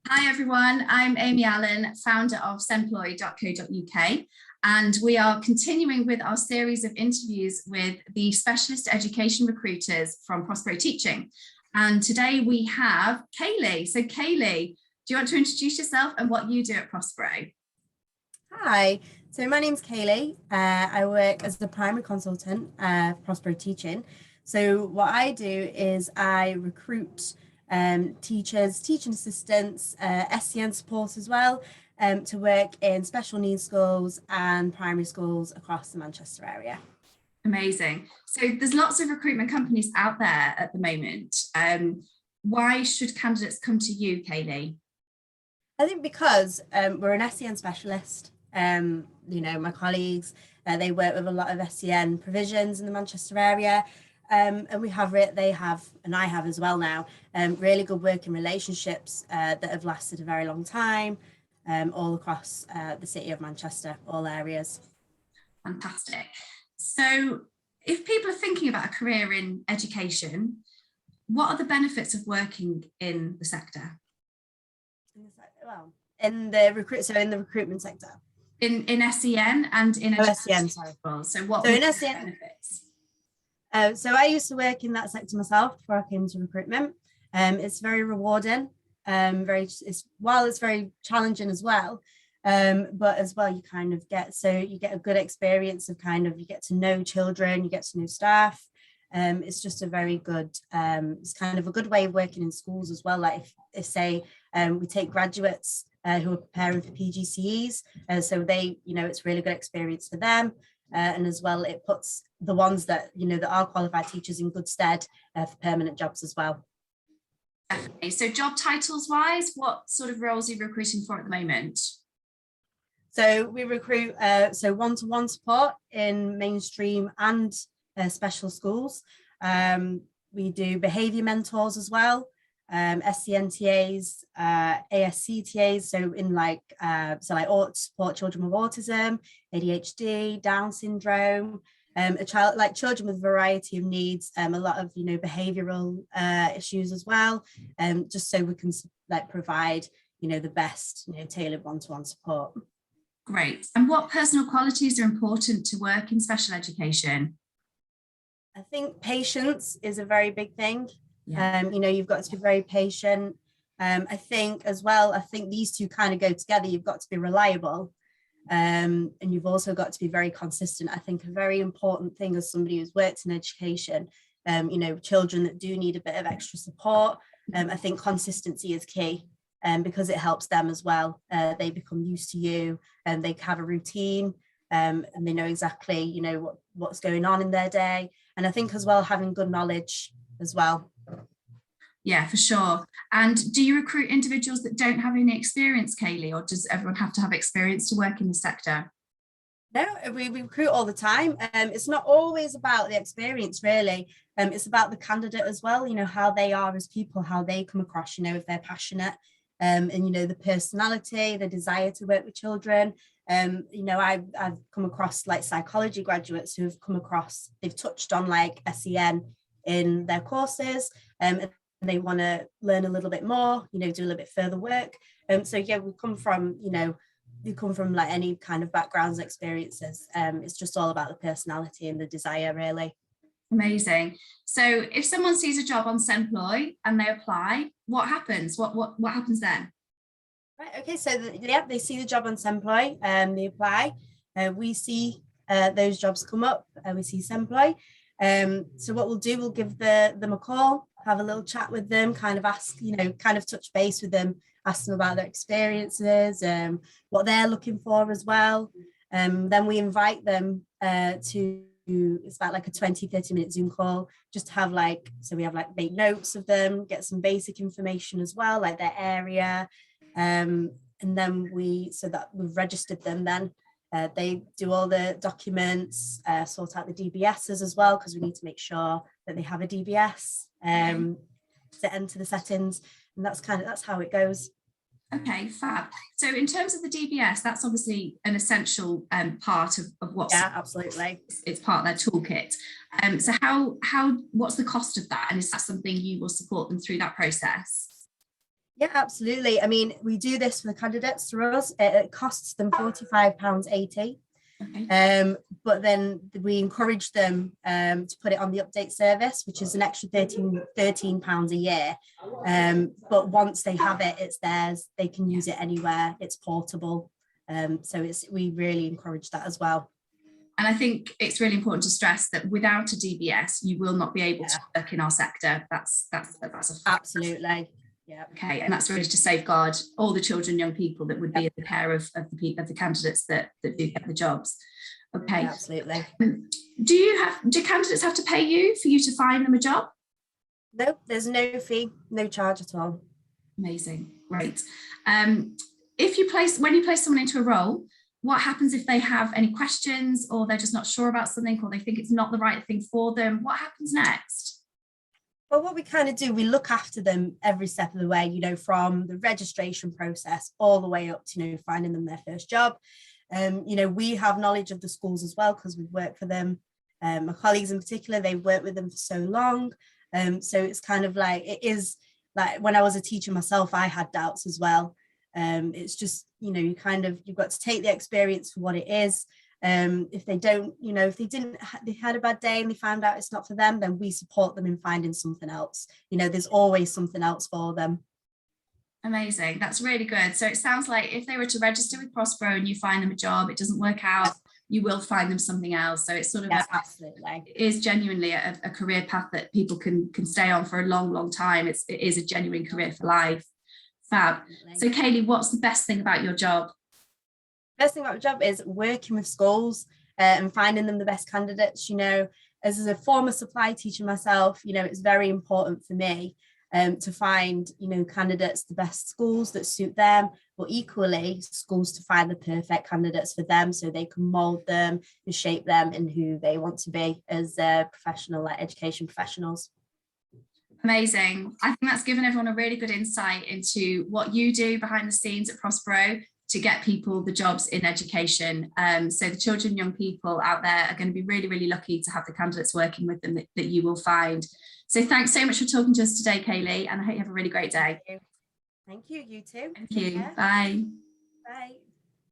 Hi everyone, I'm Amy Allen, founder of Senploy.co.uk, and we are continuing with our series of interviews with the specialist education recruiters from Prospero Teaching. And today we have Kayley. So Kayley, do you want to introduce yourself and what you do at Prospero? Hi, so my name's Kayley. I work as the primary consultant for Prospero Teaching. So what I do is I recruit teachers, teaching assistants, SEN support as well, to work in special needs schools and primary schools across the Manchester area. Amazing. So there's lots of recruitment companies out there at the moment. Why should candidates come to you, Kayley? I think because we're an SEN specialist. My colleagues, they work with a lot of SEN provisions in the Manchester area. And they have, and I have as well now, really good working relationships that have lasted a very long time, all across the city of Manchester, all areas. Fantastic. So if people are thinking about a career in education, what are the benefits of working in the sector? Well, in the recruitment sector. In SEN and in SEN, sorry. So what are the SEN benefits? So I used to work in that sector myself before I came to recruitment. It's very rewarding. While it's very challenging as well, but as well you kind of get a good experience of you get to know children, you get to know staff. It's just a very good, it's kind of a good way of working in schools as well. Like if say we take graduates who are preparing for PGCEs, so it's really good experience for them. And as well, it puts the ones that are qualified teachers in good stead for permanent jobs as well. Definitely. So job titles wise, what sort of roles are you recruiting for at the moment? So we recruit one-to-one support in mainstream and special schools. We do behaviour mentors as well, SCNTAs, ASCTAs, so in support children with autism, ADHD, Down syndrome, children with a variety of needs, a lot of behavioural issues as well, just so we can provide the best tailored one-to-one support. Great. And what personal qualities are important to work in special education? I think patience is a very big thing. Yeah. You've got to be very patient. I think these two kind of go together. You've got to be reliable, and you've also got to be very consistent. I think a very important thing as somebody who's worked in education, children that do need a bit of extra support, I think consistency is key, because it helps them as well. They become used to you and they have a routine, and they know exactly, what's going on in their day. And I think as well, having good knowledge as well. Yeah, for sure. And do you recruit individuals that don't have any experience, Kayley, or does everyone have to have experience to work in the sector? No, we recruit all the time. It's not always about the experience, really. It's about the candidate as well, how they are as people, how they come across, if they're passionate, and, the personality, the desire to work with children. I've come across psychology graduates who have they've touched on SEN in their courses, and they want to learn a little bit more, do a little bit further work. So yeah, we come from, any kind of backgrounds, experiences. It's just all about the personality and the desire, really. Amazing. So if someone sees a job on Senploy and they apply, what happens? What happens then? Right. Okay. So they see the job on Senploy, they apply. We see those jobs come up. We see Senploy. So what we'll do, we'll give them a call, have a little chat with them, kind of ask, kind of touch base with them, ask them about their experiences, what they're looking for as well. Then we invite them it's about a 20-30 minute Zoom call, just to have so we have make notes of them, get some basic information as well, like their area. And then so that we've registered them, then they do all the documents, sort out the DBSs as well, because we need to make sure that they have a DBS to enter the settings, and that's how it goes. Okay, fab. So in terms of the DBS, that's obviously an essential part of what's... Yeah, absolutely. It's part of their toolkit. So what's the cost of that? And is that something you will support them through that process? Yeah, absolutely. I mean, we do this for the candidates. For us, it costs them £45.80. Okay. But then we encourage them to put it on the update service, which is an extra £13 a year. But once they have it, it's theirs. They can use it anywhere. It's portable. So we really encourage that as well. And I think it's really important to stress that without a DBS, you will not be able to work in our sector. That's a fact. Absolutely. Yeah. Okay, and that's really to safeguard all the children, young people that would be in the care of the candidates that do get the jobs. Okay, absolutely. Do candidates have to pay you for you to find them a job? No, there's no fee, no charge at all. Amazing, great. When you place someone into a role, what happens if they have any questions, or they're just not sure about something, or they think it's not the right thing for them? What happens next? Well, what we kind of do, we look after them every step of the way, from the registration process all the way up to, finding them their first job. We have knowledge of the schools as well because we've worked for them. My colleagues in particular, they've worked with them for so long. So it's kind of like, it is like when I was a teacher myself, I had doubts as well. It's just, you've got to take the experience for what it is. If they don't, if they had a bad day and they found out it's not for them, then we support them in finding something else. There's always something else for them. Amazing. That's really good. So it sounds like if they were to register with Prospero and you find them a job, it doesn't work out, you will find them something else. So it's sort of absolutely. It is genuinely a career path that people can stay on for a long, long time. It is a genuine career for life. Fab. So Kayley, what's the best thing about your job? Best thing about my job is working with schools and finding them the best candidates. As a former supply teacher myself, it's very important for me to find, candidates, the best schools that suit them, but equally schools to find the perfect candidates for them so they can mold them and shape them in who they want to be as professional, education professionals. Amazing. I think that's given everyone a really good insight into what you do behind the scenes at Prospero to get people the jobs in education. So the children, young people out there are going to be really, really lucky to have the candidates working with them that you will find. So thanks so much for talking to us today, Kayley, and I hope you have a really great day. Thank you. You too. Thank you. Bye. Bye.